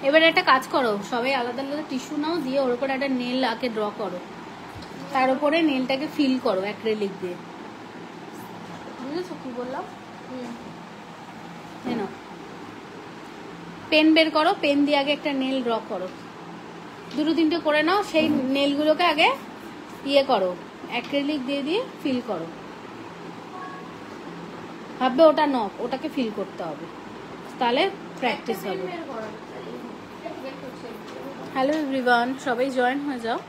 এবার একটা কাজ করো, সবাই আলাদা আলাদা টিস্যু নাও, দিয়ে ওর উপরে একটা নেল আগে ড্র করো, তার উপরে নেলটাকে ফিল করো অ্যাক্রিলিক দিয়ে। বুঝেছো কি বললাম? নাও পেন বের করো, পেন দিয়ে আগে একটা নেল ড্র করো, দুটো তিনটে করে নাও। সেই নেলগুলোকে আগে ইয়ে করো, অ্যাক্রিলিক দিয়ে দিয়ে ফিল করো। ভাববে ওটা নখ, ওটাকে ফিল করতে হবে, তাহলে প্র্যাকটিস হবে। হ্যালো এভরিওয়ান, সবাই জয়েন হয়ে যাও।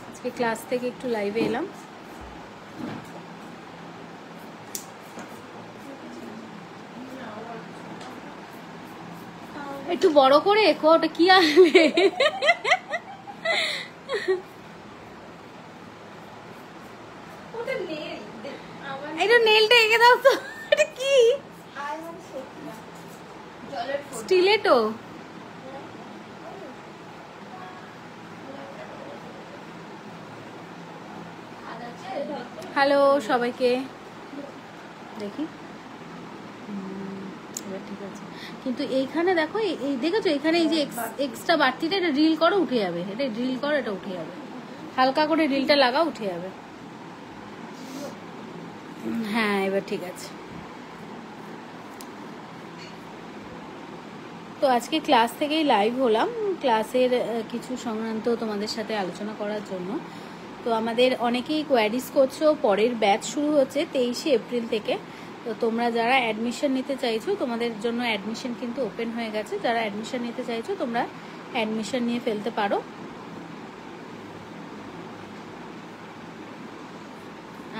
আজকে ক্লাস থেকে একটু লাইভে এলাম। একটু বড় করে এঁকো, ওটা কি আসবে? এটা নেলটা এঁকে দাও তো। এটা কি? স্টিলেটো? হ্যালো সবাইকে, দেখি ঠিক আছে। কিন্তু এইখানে দেখো, এই দেখেছো এখানে এই যে এক্সট্রা বাড়তিটা, এটা ড্রিল করো, উঠে যাবে। এটা ড্রিল করো, এটা উঠে যাবে। হালকা করে ড্রিলটা লাগাও, উঠে যাবে। হ্যাঁ এবার ঠিক আছে। তো আজকে ক্লাস থেকেই লাইভ হলাম, ক্লাসের কিছু সংক্রান্ত তোমাদের সাথে আলোচনা করার জন্য। তো আমাদের অনেকেই কোয়ারিজ করছো, পরের ব্যাচ শুরু হচ্ছে 23শে এপ্রিল থেকে। তো তোমরা যারা অ্যাডমিশন নিতে চাইছো, তোমাদের জন্য অ্যাডমিশন কিন্তু ওপেন হয়ে গেছে। যারা অ্যাডমিশন নিতে চাইছো তোমরা অ্যাডমিশন নিয়ে ফেলতে পারো।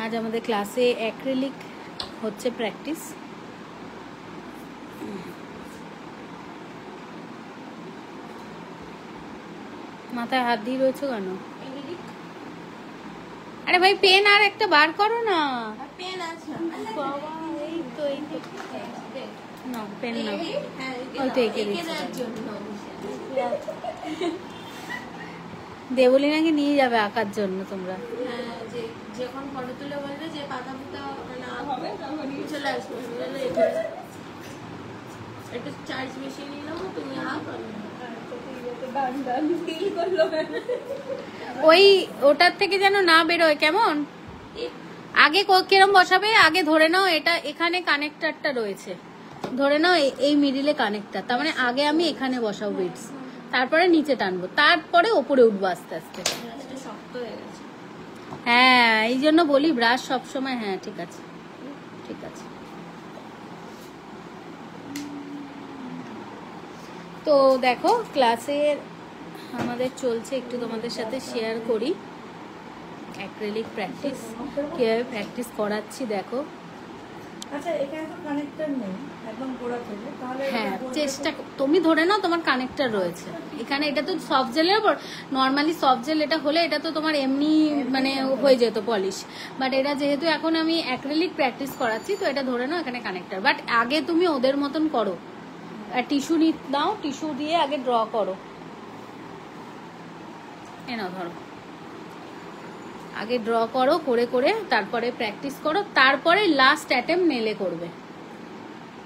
আজ আমাদের ক্লাসে অ্যাক্রিলিক হচ্ছে প্র্যাকটিস। মাথায় হাত দিয়ে রয়েছো কেন? আরে ভাই পেন আর একটা বার করো না। পেন আছে বাবা, এই তো না পেন না, ওই তো এঁকে দিচ্ছি। দেবলিনাকে নিয়ে যাবে আঁকার জন্য তোমরা। যখন ফটো তুলে বলবে যে পাতা পুতা হবে তখন চলে আসবে। একটা চার্জ মেশিন নিয়ে নেবো, তুমি ওই ওটার থেকে যেন না বেরোয়, কেমন? আগে কিরম বসাবে, আগে ধরে নাও এটা এখানে কানেক্টরটা রয়েছে, ধরে নাও এই মিডিলে কানেক্টর, তার মানে আগে আমি এখানে বসাবো বিটস, তারপরে নিচে টানবো, তারপরে ওপরে উঠবো আস্তে আস্তে। শক্ত হয়ে গেছে। হ্যাঁ এই জন্য বলি ব্রাশ সবসময়। হ্যাঁ ঠিক আছে ঠিক আছে। তো দেখো ক্লাসের আমাদের চলছে, একটু তোমাদের সাথে শেয়ার করি অ্যাক্রিলিক প্র্যাকটিস, কিভাবে প্র্যাকটিস করাচ্ছি দেখো। আচ্ছা এখানে তো কানেক্টর নেই একদম গোড়া থেকে, তাহলে হ্যাঁ চেষ্টা তুমি ধরে নাও তোমার কানেক্টর রয়েছে এখানে। এটা তো সফট জেলের উপর, নর্মালি সফট জেল এটা হলে এটা তো তোমার এমনি মানে হয়ে যেত পলিশ, বাট এটা যেহেতু এখন আমি অ্যাক্রিলিক প্র্যাকটিস করাচ্ছি, তো এটা ধরে নাও এখানে কানেক্টর। বাট আগে তুমি ওদের মতন করো, টিস্যু দাও, টিস্যু দিয়ে আগে ড্র করো। এ নাও ধরো, আগে ড্র করো, করে করে তারপরে প্র্যাকটিস করো, তারপরে লাস্ট অ্যাটেম্প নেলে করবে।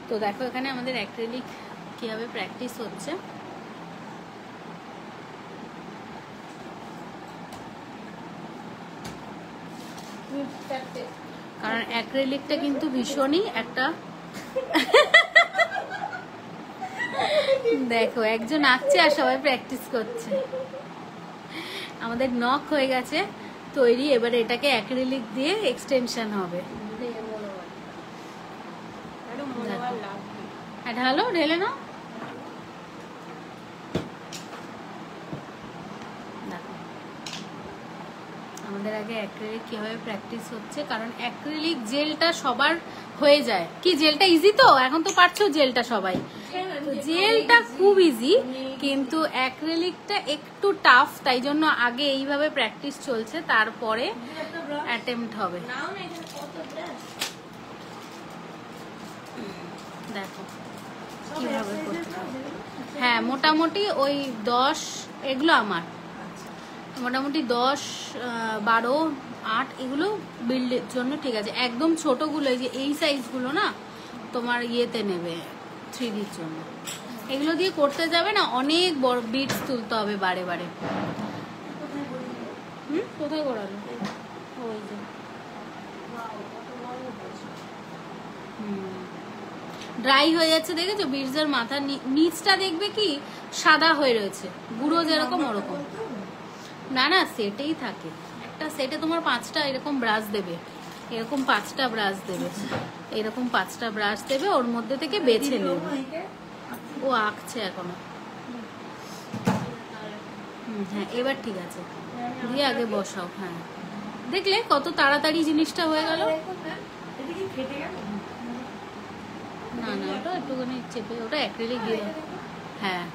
তো দেখো এখানে আমাদের অ্যাক্রিলিক কিভাবে প্র্যাকটিস হচ্ছে। কারণ অ্যাক্রিলিকটা কিন্তু ভীষণই একটা দেখো একজন আঁকছে আর সবাই প্র্যাকটিস করছে। আমাদের নখ হয়ে গেছে তৈরি, এবারে এটাকে অ্যাক্রিলিক দিয়ে এক্সটেনশন হবে। ঢালো, ঢেলে নাও। আমাদের আগে অ্যাক্রিলিক কিভাবে প্র্যাকটিস হচ্ছে, কারণ অ্যাক্রিলিক জেলটা সবার হয়ে যায়। কি জেলটা ইজি তো, এখন তো পারছো জেলটা সবাই, জেলটা খুব ইজি, কিন্তু অ্যাক্রিলিকটা একটু টাফ, তাই জন্য আগে এইভাবে প্র্যাকটিস চলছে, তারপরে অ্যাটেম্পট হবে। দেখো কিভাবে করতে হবে। হ্যাঁ মোটামুটি ওই 10, এগুলো আমার মোটামুটি 10, 12, 8 এগুলো বিল্ডের জন্য ঠিক আছে। একদম ছোটগুলো এই যে এই সাইজগুলো না তোমার ইয়েতে নেবে 3Dর জন্য। এগুলো দিয়ে করতে যাবে না, অনেক বড় বিটস তুলতে হবে বারে বারে। কোথায় করালো? ওই যে ড্রাই হয়ে যাচ্ছে দেখেছো, বিটসের মাথার নিচটা দেখবে কি সাদা হয়ে রয়েছে, গুঁড়ো যেরকম ওরকম। না না, সেটেই থাকে, একটা সেটে তোমার 5টা এরকম ব্রাশ দেবে, এরকম 5টা ব্রাশ দেবে, এরকম 5টা ব্রাশ দেবে, ওর মধ্যে থেকে বেছে নেবে। ও আঁকছে এখনো। হ্যাঁ এবার ঠিক আছে, দিয়ে আগে বসাও। হ্যাঁ দেখলে কত তাড়াতাড়ি জিনিসটা হয়ে গেল। না না, ওটা একটুখানি চেপে, ওটা অ্যাক্রিলিক দিয়ে। হ্যাঁ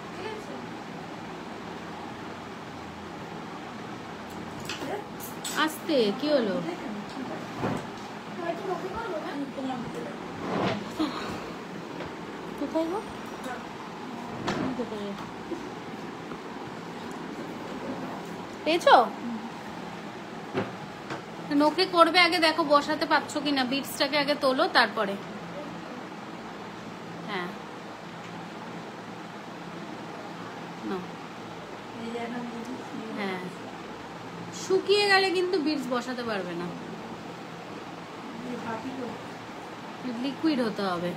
আস্তে, কি হলো? কোথায় গো? পেয়েছো? নখে করবে আগে, দেখো বসাতে পারছো কিনা। বিটসটাকে আগে তোলো, তারপরে। হ্যাঁ হ্যাঁ, শুকিয়ে গেলে কিন্তু বিটস বসাতে পারবে না, লিকুইড হতে হবে।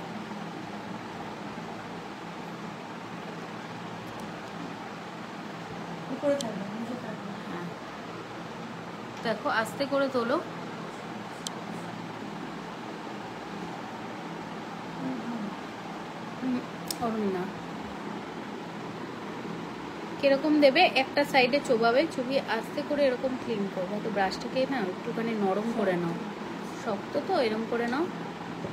দেখো আস্তে করে তোলো। অরুণা কিরকম দেবে, একটা সাইডে চোবাবে, চুবিয়ে আস্তে করে এরকম ক্লিন করবো। তো ব্রাশটাকে না একটুখানি নরম করে নাও, শক্ত তো, এরকম করে নাও।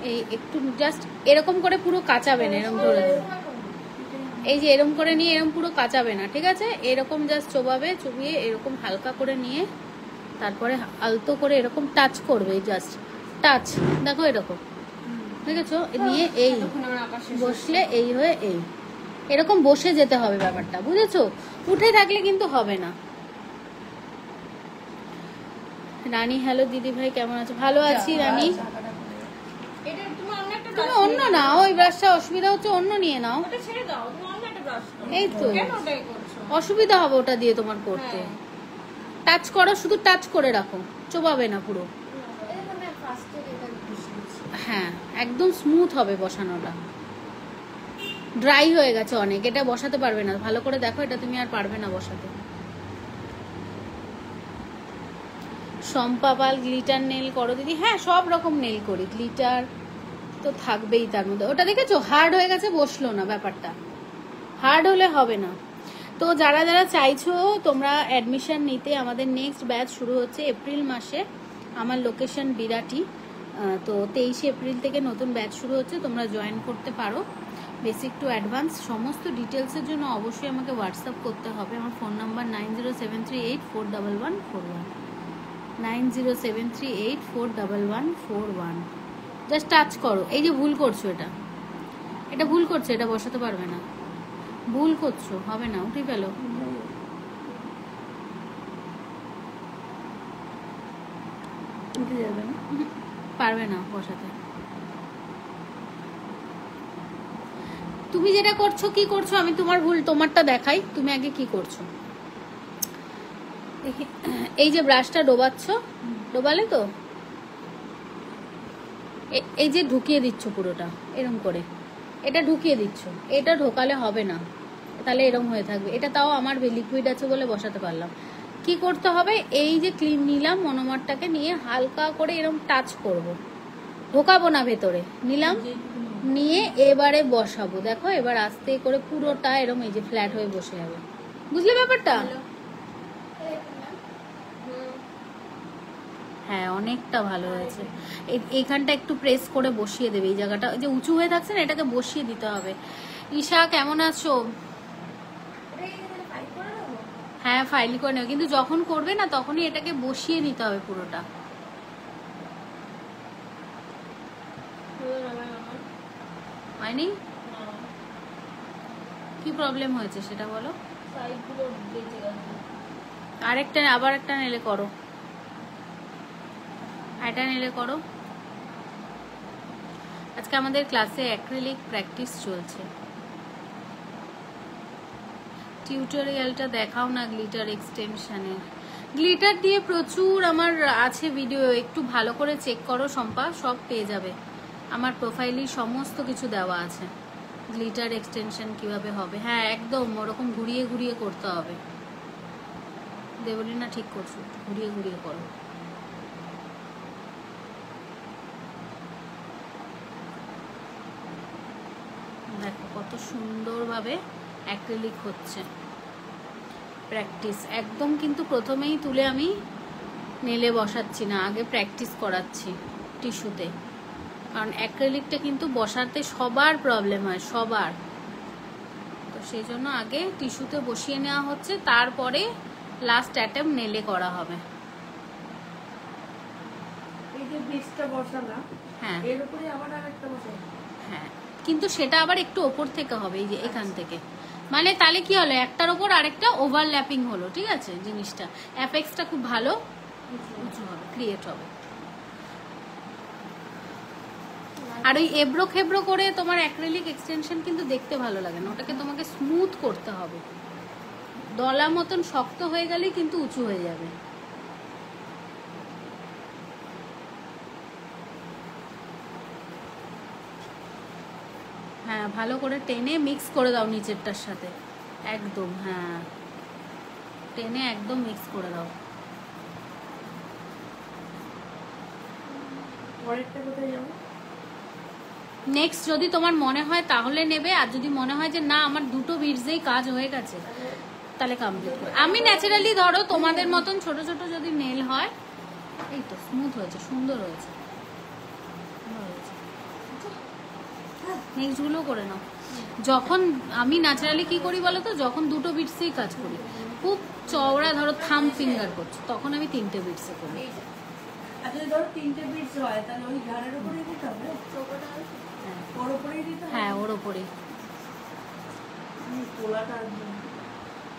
এই একটু জাস্ট এরকম করে পুরো কাঁচাবে না, এরকম ধরে এই যে এরকম করে নিয়ে এরকম পুরো কাঁচাবে না, ঠিক আছে? এরকম জাস্ট চোবাবে, চুবিয়ে এরকম হালকা করে নিয়ে তারপরে আলতো করে এরকম টাচ করবে, জাস্ট টাচ। দেখো এরকম, ঠিক আছে? নিয়ে এই বসলে এই হয়ে এই এরকম বসে যেতে হবে ব্যাপারটা, বুঝেছো? উঠে থাকলে কিন্তু হবে না। রানী হ্যালো দিদি ভাই, কেমন আছো? ভালো আছি রানী। তুমি অন্য নাও, ওই ব্রাশটা অসুবিধা হচ্ছে, অন্য নিয়ে নাও। এই তো অসুবিধা হবে ওটা দিয়ে তোমার করতে। টাচ করো, শুধু টাচ করে রাখো, চোবাবে না পুরো। হ্যাঁ একদম স্মুথ হবে বসানোটা। ড্রাই হয়ে গেছে অনেক, এটা বসাতে পারবে না। ভালো করে দেখো, এটা তুমি আর পারবে না বসাতে। শম্পা পাল, গ্লিটার নেল করো দিদি? হ্যাঁ সব রকম নেল করি, গ্লিটার তো থাকবেই তার মধ্যে। ওটা দেখেছো হার্ড হয়ে গেছে, বসলো না, ব্যাপারটা হার্ড হলে হবে না। তো যারা যারা চাইছো তোমরা অ্যাডমিশন নিতে, আমাদের নেক্সট ব্যাচ শুরু হচ্ছে এপ্রিল মাসে। আমার লোকেশন বিরাটি। তো 23 এপ্রিল থেকে নতুন ব্যাচ শুরু হচ্ছে, তোমরা জয়েন করতে পারো। বেসিক টু অ্যাডভান্স সমস্ত ডিটেলসের জন্য অবশ্যই আমাকে হোয়াটসঅ্যাপ করতে হবে। আমার ফোন নাম্বার 9073841141, 9073841141। জাস্ট টাচ করো। এই যে ভুল করছো, এটা ভুল করছো, এটা বসাতে পারবে না, ভুল করছো, হবে না, উঠে ফেলো। উঠে যাবে না, পারবে না বসাতে। তুমি যেটা করছো, কি করছো, আমি তোমার ভুল তোমারটা দেখাই। তুমি আগে কি করছো, এই যে ব্রাশটা ডোবাচ্ছ, ডোবালে তো এই যে ঢুকিয়ে দিচ্ছ পুরোটা এরম করে, এটা ঢুকিয়ে দিচ্ছ। এটা ঢোকালে হবে না, তাহলে এরম হয়ে থাকবে। এটা তাও আমার লিকুইড আছে বলে বসাতে পারলাম। কি করতে হবে, এই যে ক্লিন নিলাম মনোমারটাকে নিয়ে হালকা করে এরম টাচ করব, ঢোকাবো না ভেতরে, নিলাম নিয়ে এবারে বসাবো। দেখো এবার আস্তে করে পুরোটা এরম এই যে ফ্ল্যাট হয়ে বসে যাবে। বুঝলে ব্যাপারটা? হ্যাঁ অনেকটা ভালো হয়েছে। এইখানটা একটু প্রেস করে বসিয়ে দেবে, এই জায়গাটা যে উঁচু হয়ে থাকছে না, এটাকে বসিয়ে দিতে হবে। ঈশা কেমন আছো? হ্যাঁ ফাইল করে নেবে, কিন্তু যখন করবে না তখনই এটাকে বসিয়ে নিতে হবে পুরোটা। হয়নি? কি প্রবলেম হয়েছে সেটা বলো। আরেকটা আবার একটা নেলে করো, এটা নেলে করো। আজকে আমাদের ক্লাসে অ্যাক্রিলিক প্র্যাকটিস চলছে। টিউটোরিয়ালটা দেখাও না গ্লিটার এক্সটেনশনের। গ্লিটার দিয়ে প্রচুর আমার আছে ভিডিও, একটু ভালো করে চেক করো শম্পা, সব পেয়ে যাবে। আমার প্রোফাইলে সমস্ত কিছু দেওয়া আছে। গ্লিটার এক্সটেনশন কিভাবে হবে, হ্যাঁ একদম ওরকম ঘুরিয়ে ঘুরিয়ে করতে হবে। দেবলীনা ঠিক করছো, ঘুরিয়ে ঘুরিয়ে করো। দেখো কত সুন্দরভাবে অ্যাক্রিলিক হচ্ছে। প্র্যাকটিস একদম, কিন্তু প্রথমেই তুলে আমি নেলে বসাচ্ছি না, আগে প্র্যাকটিস করাচ্ছি টিস্যুতে, কারণ অ্যাক্রিলিকটা কিন্তু বসাতে সবার প্রবলেম হয়, সবার। তো সেই জন্য আগে টিস্যুতে বসিয়ে নেওয়া হচ্ছে, তারপরে লাস্ট অ্যাটেম্প নেলে করা হবে। এই যে বীজটা বসালাম, হ্যাঁ এর উপরে আবার আরেকটা বসাবো। হ্যাঁ, কিন্তু সেটা আবার একটু ওপর থেকে হবে, এই যে এখান থেকে, মানে তাহলে কি হলো, একটার ওপর আরেকটা ওভারল্যাপিং হলো, ঠিক আছে জিনিসটা, অ্যাপেক্সটা খুব ভালো উঁচু হবে, ক্রিয়েট হবে। আর ওই এবড়ো খেবড়ো করে তোমার অ্যাক্রিলিক এক্সটেনশন কিন্তু দেখতে ভালো লাগে না, ওটাকে তোমাকে স্মুথ করতে হবে। দলা মতন শক্ত হয়ে গেলে কিন্তু উঁচু হয়ে যাবে। হ্যাঁ ভালো করে টেনে মিক্স করে দাও নিচেরটার সাথে, একদম হ্যাঁ টেনে একদম মিক্স করে দাও। পরেরটা কোথায় যাবো? নেক্সট যদি তোমার মনে হয় তাহলে নেবে, আর যদি মনে হয় যে না আমার দুটো বিটসেই কাজ হয়ে গেছে তাহলে কমপ্লিট করো। আমি ন্যাচারালি ধরো তোমাদের মতন ছোট ছোট যদি নেল হয়, এই তো স্মুথ হয়েছে, সুন্দর হয়েছে। নেক্সট গুলো করে নাও। যখন আমি ন্যাচারালি কি করি বলো তো, যখন দুটো বিটসেই কাজ করি, খুব চওড়া ধরো থাম ফিঙ্গার করছো, তখন আমি 3টে বিটসে করি। আর যদি ধরো 3টে বিটস হয় তাহলে ওই ঘাড়ের উপরেই দিতে হবে, ওর উপরেই দিতে হবে। হ্যাঁ ওর ওপরে। পোলাটা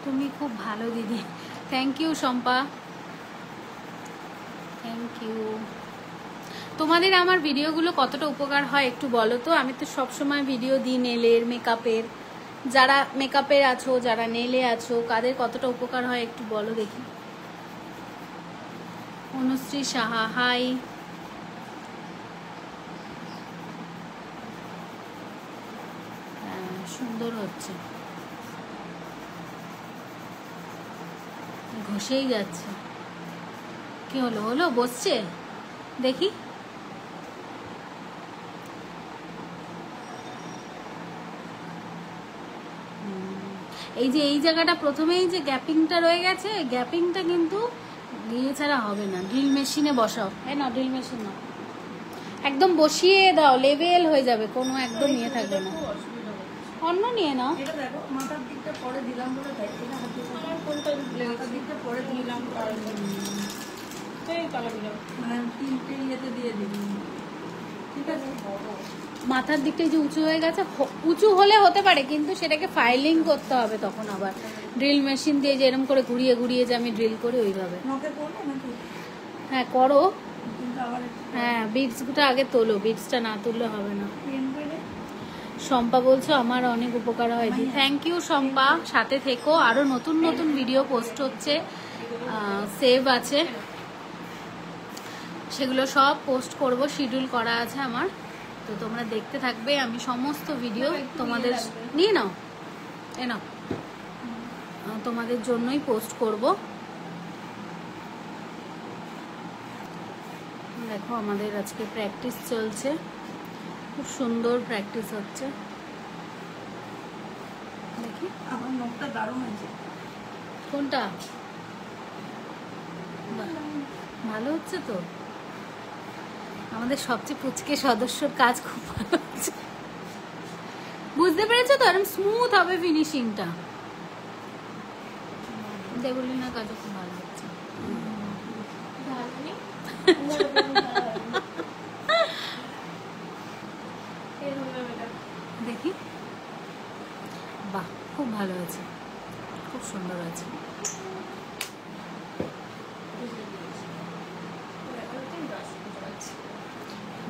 তুমি খুব ভালো দিদি, thank you Shampa, thank you. তোমাদের আমার ভিডিওগুলো কতটা উপকার হয় একটু বলো তো। আমি তো সবসময় ভিডিও দিই নেলের, মেকআপের। যারা মেকআপের আছো, যারা নেলে আছো, কাদের কতটা উপকার হয় একটু বলো দেখি। অনুশ্রী সাহা হাই। সুন্দর হচ্ছে, ঘষেই যাচ্ছে। কি হলো, হলো বসছে দেখি। এই যে এই জায়গাটা প্রথমেই যে গ্যাপিংটা রয়ে গেছে, গ্যাপিংটা কিন্তু দিয়ে ছাড়া হবে না, ড্রিল মেশিনে বসাও। এই না ড্রিল মেশিন না, একদম বসিয়ে দাও, লেভেল হয়ে যাবে, কোনো একদম ইয়ে থাকবে না। অন্য নিয়ে নাও। এটা দেখো মাথার দিকটা পরে দিলাম বলে তাই, এটা হাতে আমার কোনটা মাথার দিকটা পরে দিলাম, সেই কালা দিলাম, মানে 3টে ইয়েতে দিয়ে দিলাম, ঠিক আছে। মাথার দিকটা যে উঁচু হয়ে গেছে, উঁচু হলে হতে পারে, কিন্তু সেটাকে ফাইলিং করতে হবে তখন আবার ড্রিল মেশিন দিয়ে, যে এরকম করে ঘুরিয়ে ঘুরিয়ে যে আমি ড্রিল করি ওইভাবে। হ্যাঁ করো, হ্যাঁ বিটসটা আগে তোলো, বিটসটা না তুললে হবে না। শম্পা বলছো আমার অনেক উপকার হয়। থ্যাংক ইউ শম্পা, সাথে থেকো, আরো নতুন নতুন ভিডিও পোস্ট হচ্ছে, সেভ আছে, সেগুলো সব পোস্ট করব, শিডিউল করা আছে আমার, তো তোমরা দেখতে থাকবে। আমি সমস্ত ভিডিও তোমাদের নিয়ে নাও, এ নাও, তোমাদের জন্যই পোস্ট করব। দেখো আমাদের আজকে প্র্যাকটিস চলছে, খুব সুন্দর প্র্যাকটিস হচ্ছে। দেখি আমার নখটা দারুণ হয়েছে। কোনটা ভালো হচ্ছে তো, আমাদের সবচেয়ে পুচকে সদস্যর কাজ খুব ভালো হচ্ছে, বুঝতে পেরেছো তো, এরকম স্মুথ হবে ফিনিশিংটা। দেবলীনা কাজও খুব ভালো হচ্ছে। দেখি, বাহ খুব ভালো হয়েছে, খুব সুন্দর হয়েছে।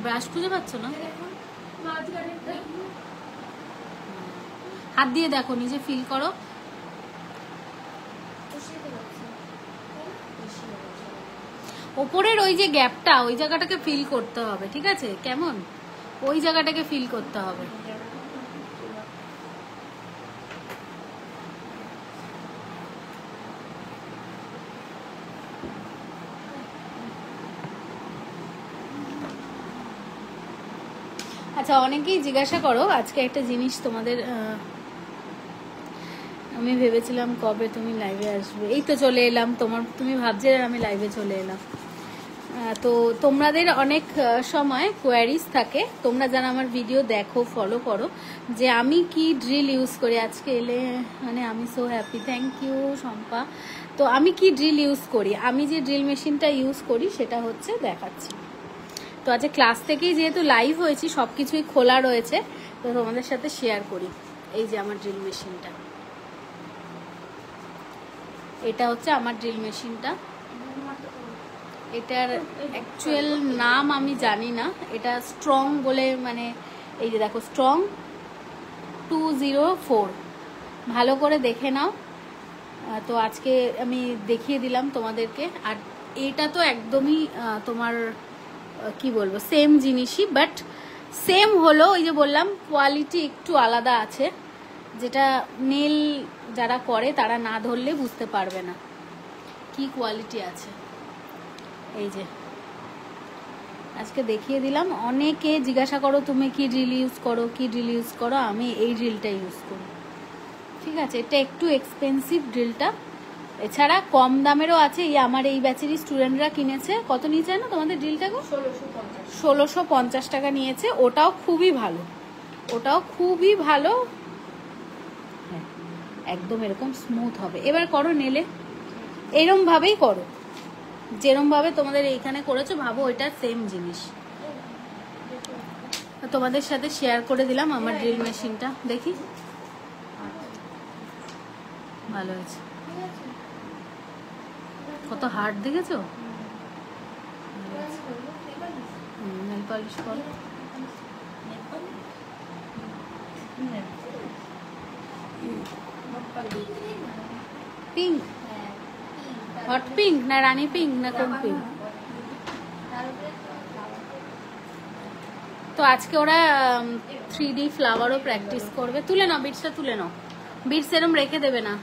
ব্রাশ খুঁজে পাচ্ছ না? হাত দিয়ে দেখো, নিজে ফিল করো। ওপরের ওই যে গ্যাপটা, ওই জায়গাটাকে ফিল করতে হবে, ঠিক আছে? কেমন ওই জায়গাটাকে ফিল করতে হবে। আচ্ছা, অনেকেই জিজ্ঞাসা করো, আজকে একটা জিনিস তোমাদের, আমি ভেবেছিলাম কবে তুমি লাইভে আসবে, এই তো চলে এলাম। তুমি ভাবছিলে আমি লাইভে চলে এলাম। তো তোমাদের অনেক সময় কোয়ারিজ থাকে, তোমরা যারা আমার ভিডিও দেখো, ফলো করো, যে আমি কি ড্রিল ইউজ করি। আজকে এলে মানে আমি so happy, thank you Shampa. তো আমি কি ড্রিল ইউজ করি, আমি যে ড্রিল মেশিনটা ইউজ করি সেটা হচ্ছে দেখাচ্ছি। তো আজকে ক্লাস থেকেই যেহেতু লাইভ হয়েছি, সব কিছুই খোলা রয়েছে, তো তোমাদের সাথে শেয়ার করি। এই যে আমার ড্রিল মেশিনটা, এটা হচ্ছে আমার ড্রিল মেশিনটা। এটার অ্যাকচুয়াল নাম আমি জানি না, এটা স্ট্রং বলে, মানে এই যে দেখো স্ট্রং 204, ভালো করে দেখে নাও। তো আজকে আমি দেখিয়ে দিলাম তোমাদেরকে। আর এটা তো একদমই তোমার কি বলবো, সেম জিনিসই, বাট সেম হলো ওই যে বললাম কোয়ালিটি একটু আলাদা আছে, যেটা নেল যারা করে তারা না ধরলে বুঝতে পারবে না কি কোয়ালিটি আছে। এই যে আজকে দেখিয়ে দিলাম। অনেকে জিজ্ঞাসা করো তুমি কি ড্রিল ইউজ করো, কি ড্রিল ইউজ করো। আমি এই ড্রিলটা ইউজ করি, ঠিক আছে? এটা একটু এক্সপেন্সিভ ড্রিলটা, এছাড়া কম দামেরও আছে। এই আমার এই ব্যাচেরই স্টুডেন্টরা কিনেছে। কত নিয়েছে না তোমাদের ড্রিলটাকে? 1650 টাকা নিয়েছে। ওটাও খুবই ভালো, ওটাও খুবই ভালো। হ্যাঁ, একদম এরকম স্মুথ হবে। এবার করো নেলে, এরম ভাবেই করো, যেরম ভাবে তোমাদের এইখানে করেছো, ভাবো ওইটা সেম জিনিস। তোমাদের সাথে শেয়ার করে দিলাম আমার ড্রিল মেশিনটা। দেখি, ভালো হয়েছে। কত হার্ড দেখেছো? নেল পলিশ করো। পিঙ্ক, হট পিঙ্ক না রানী পিঙ্ক না কোন পিঙ্ক? তো আজকে ওরা 3D ফ্লাওয়ারও প্র্যাকটিস করবে। তুলে নাও বিটসটা, তুলে নাও। বিটস এরম রেখে দেবে না।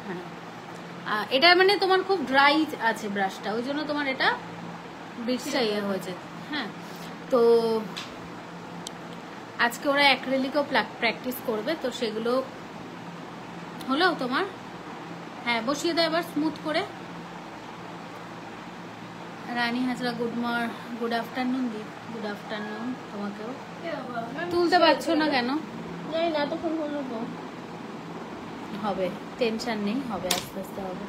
হ্যাঁ, এটা মানে তোমার খুব ড্রাই আছে ব্রাশটা, ওই জন্য তোমার এটা বিটসটা ইয়ে হয়েছে। হ্যাঁ, তো আজকে ওরা অ্যাক্রিলিকও প্র্যাকটিস করবে, তো সেগুলো হলো তোমার। হ্যাঁ, বসিয়ে দাও এবার স্মুথ করে। রানী হাজরা গুড আফটারনুন দি, গুড আফটারনুন তোমাকেও। তুলতে পারছো না কেন? জানি না, তখন বলবো। হবে, টেনশন নেই, হবে, আস্তে আস্তে হবে।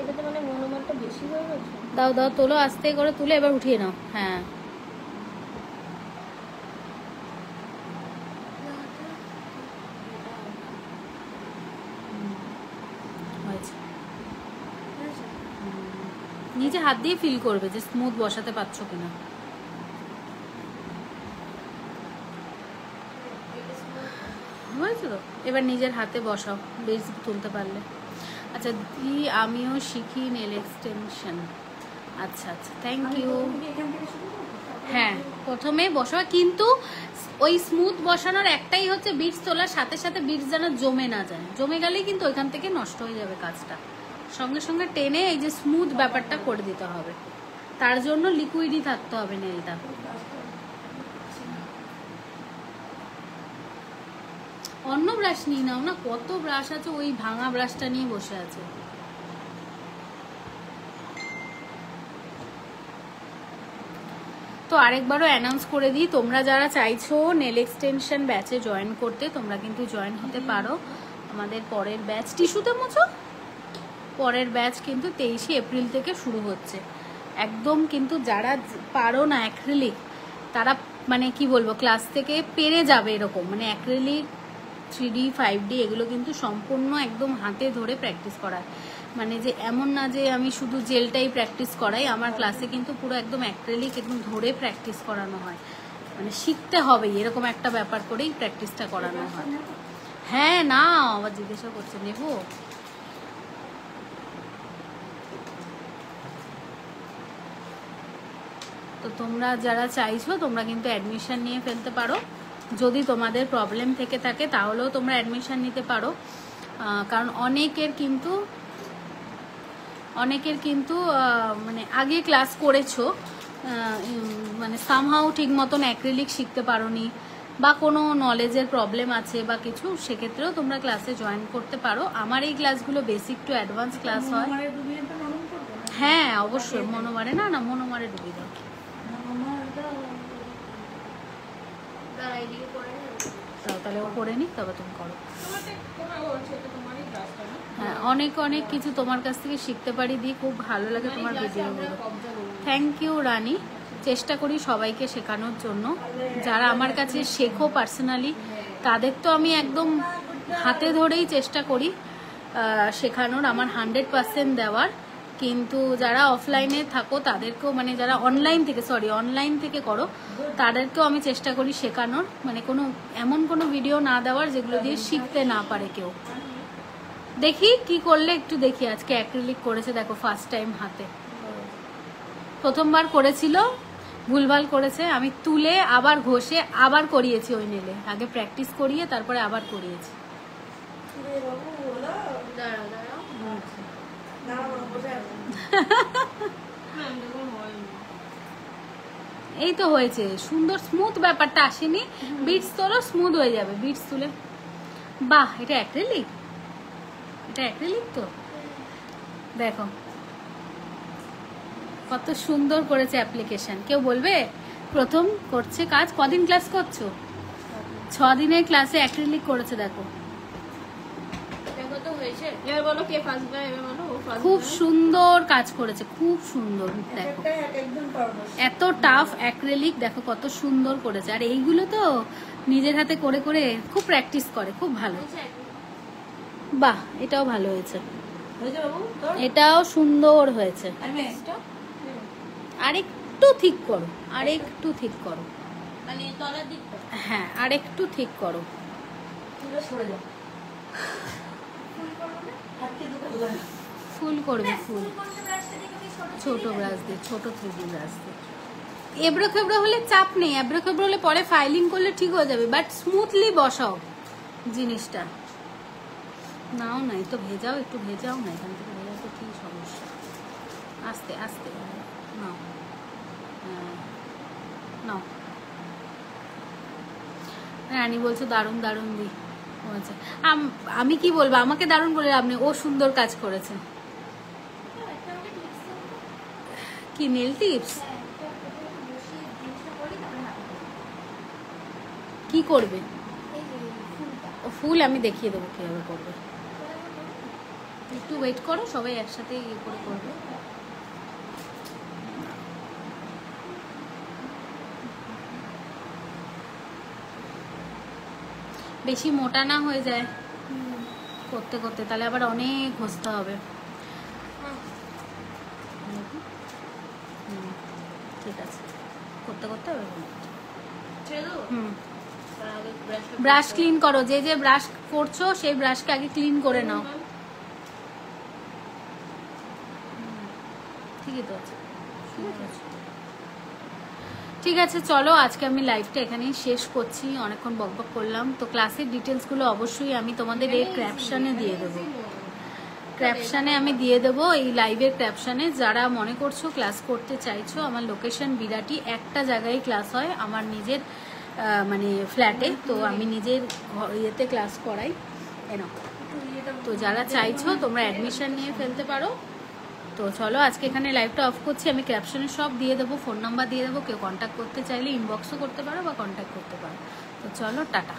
এটাতে মানে মনোমানটা বেশি হয়ে গেছে। দাও দাও, তোলো আস্তে করে, তুলে এবার উঠিয়ে নাও। হ্যাঁ, নিজে হাত দিয়ে ফিল করবে যে স্মুথ বসাতে পারছো কিনা। হয়েছে তো, এবার নিজের হাতে বসাও, বেশ তুলতে পারলে। আচ্ছা দি, আমিও শিখি নেল এক্সটেনশন। আচ্ছা আচ্ছা, থ্যাংক ইউ। হ্যাঁ, প্রথমে বসাও, কিন্তু ওই স্মুথ বসানোর একটাই হচ্ছে বিটস তোলার সাথে সাথে বিটস যেন জমে না যায়। জমে গেলেই কিন্তু ওইখান থেকে নষ্ট হয়ে যাবে কাজটা। সঙ্গে সঙ্গে টেনে এই যে স্মুথ ব্যাপারটা করে দিতে হবে, তার জন্য লিকুইডই থাকতে হবে নেলটা। অন্য ব্রাশ নিয়ে নাও না, কত ব্রাশ আছে, ওই ভাঙা ব্রাশটা নিয়ে বসে আছে। তো আরেকবারও অ্যানাউন্স করে দিই, তোমরা যারা চাইছো নেল এক্সটেনশন ব্যাচে জয়েন করতে, তোমরা কিন্তু জয়েন হতে পারো। আমাদের পরের ব্যাচ, টিস্যুতে মুছো, পরের ব্যাচ কিন্তু 23শে এপ্রিল থেকে শুরু হচ্ছে। একদম কিন্তু যারা পারো না অ্যাক্রিলিক, তারা মানে কি বলবো, ক্লাস থেকে পেরে যাবে এরকম। মানে অ্যাক্রিলিক 3D 5D এগুলো কিন্তু সম্পূর্ণ একদম হাতে ধরে প্র্যাকটিস করা। মানে যে এমন না যে আমি শুধু জেলটাই প্র্যাকটিস করাই, আমার ক্লাসে কিন্তু পুরো একদম অ্যাক্রিলিক একদম ধরে প্র্যাকটিস করানো হয়, মানে শিখতে হবে এরকম একটা ব্যাপার করেই প্র্যাকটিসটা করানো হয়। হ্যাঁ না, আবার জিজ্ঞাসা করছে নেব। তো তোমরা যারা চাইছো তোমরা কিন্তু অ্যাডমিশন নিয়ে ফেলতে পারো, যদি তোমাদের প্রবলেম থেকে থাকে তাহলেও তোমরা অ্যাডমিশন নিতে পারো। কারণ অনেকের কিন্তু মানে আগে ক্লাস করেছো, মানে সামহাও ঠিক মতন অ্যাক্রিলিক শিখতে পারোনি বা কোনো নলেজের প্রবলেম আছে বা কিছু, সেক্ষেত্রেও তোমরা ক্লাসে জয়েন করতে পারো। আমার এই ক্লাসগুলো বেসিক টু অ্যাডভান্স ক্লাস হয়। হ্যাঁ অবশ্যই, মনোমারে না মনোমারে ডুবিয়ে দাও। তাহলে ও করে নি, তবে তুমি করো। হ্যাঁ অনেক অনেক কিছু তোমার কাছ থেকে শিখতে পারি, দি খুব ভালো লাগে তোমার ভিডিওগুলো। থ্যাংক ইউ রানী। চেষ্টা করি সবাইকে শেখানোর জন্য, যারা আমার কাছে শেখো পার্সোনালি তাদের তো আমি একদম হাতে ধরেই চেষ্টা করি শেখানোর, আমার 100% দেওয়ার। কিন্তু যারা অফলাইনে থাকো তাদেরকেও, মানে যারা অনলাইন থেকে করো তাদেরকেও আমি চেষ্টা করি শেখানোর, মানে এমন কোনো ভিডিও না দেওয়ার যেগুলো দিয়ে শিখতে না পারে কেউ। দেখি কি করলে একটু দেখি। আজকে অ্যাক্রিলিক করেছে দেখো, ফার্স্ট টাইম হাতে, প্রথমবার করেছিল ভুলভাল করেছে, আমি তুলে আবার ঘষে আবার করিয়েছি ওই নেলে, আগে প্র্যাকটিস করিয়ে তারপরে আবার করিয়েছি। এই তো হয়েছে সুন্দর, স্মুথ ব্যাপারটা আসেনি। বিটস তোলো, স্মুথ হয়ে যাবে বিটস তুলে। বাহ, এটা অ্যাক্রিলিক, তো দেখো কত সুন্দর করেছে অ্যাপ্লিকেশন। কেউ বলবে প্রথম করছে কাজ, কদিন ক্লাস করছো? 6 দিনের ক্লাসে অ্যাক্রিলিক করেছে দেখো, খুব সুন্দর কাজ করেছে, খুব সুন্দর। দেখো এত টাফ অ্যাক্রিলিক, দেখো কত সুন্দর করেছে। আর এইগুলো তো নিজের হাতে করে করে খুব প্র্যাকটিস করে, খুব ভালো। বাহ, এটাও ভালো হয়েছে, এটাও সুন্দর হয়েছে। আরেকটু ঠিক করো, আরেকটু ঠিক করো, মানে তলার দিকটা। হ্যাঁ আরেকটু ঠিক করো। ফুল করবে, ফুল ছোট ব্রাশ দিয়ে, ছোট 3D ব্রাশ দিয়ে। এবড়ো খেবড়ো হলে চাপ নেই, এবড়ো খেবড়ো হলে পরে ফাইলিং করলে ঠিক হয়ে যাবে, বাট স্মুথলি বসাও জিনিসটা। নাও নাই তো ভেজাও, একটু ভেজাও না, এখান থেকে ভেজাও তো কি সমস্যা। আস্তে আস্তে নাও, নাও। রানী বলছো দারুণ দারুণ দি, আচ্ছা আমি কি বলবো, আমাকে দারুণ বলে আপনি, ও সুন্দর কাজ করেছে। কি নেল টিপস কি করবে? ফুল আমি দেখিয়ে দেবো কিভাবে করবে, একটু ওয়েট করো, সবাই একসাথে ইয়ে করে করবে। বেশি মোটা না হয়ে যায় করতে করতে, তাহলে আবার অনেক ঘষতে হবে। ঠিক আছে, করতে করতে হবে। ব্রাশ ক্লিন করো, যে যে ব্রাশ করছো সেই ব্রাশকে আগে ক্লিন করে নাও। ঠিকই তো আছে, ঠিক আছে। চলো আজকে আমি লাইভটা এখানেই শেষ করছি, অনেকক্ষণ বকবক করলাম। তো ক্লাসের ডিটেলসগুলো অবশ্যই আমি তোমাদের এই ক্র্যাপশনে দিয়ে দেবো, আমি দিয়ে দেবো এই লাইভের ক্র্যাপশনে। যারা মনে করছো ক্লাস করতে চাইছো, আমার লোকেশন বিরাটি, একটা জায়গায় ক্লাস হয় আমার নিজের মানে ফ্ল্যাটে, তো আমি নিজের ইয়েতে ক্লাস করাই এনো। তো যারা চাইছো তোমরা অ্যাডমিশন নিয়ে ফেলতে পারো। তো চলো আজকে এখানে লাইভটা অফ করছি, আমি ক্যাপশনে সব দিয়ে দেবো, ফোন নাম্বার দিয়ে দেবো, কেউ কন্ট্যাক্ট করতে চাইলে ইনবক্সও করতে পারো বা কন্ট্যাক্ট করতে পারো। তো চলো টাটা।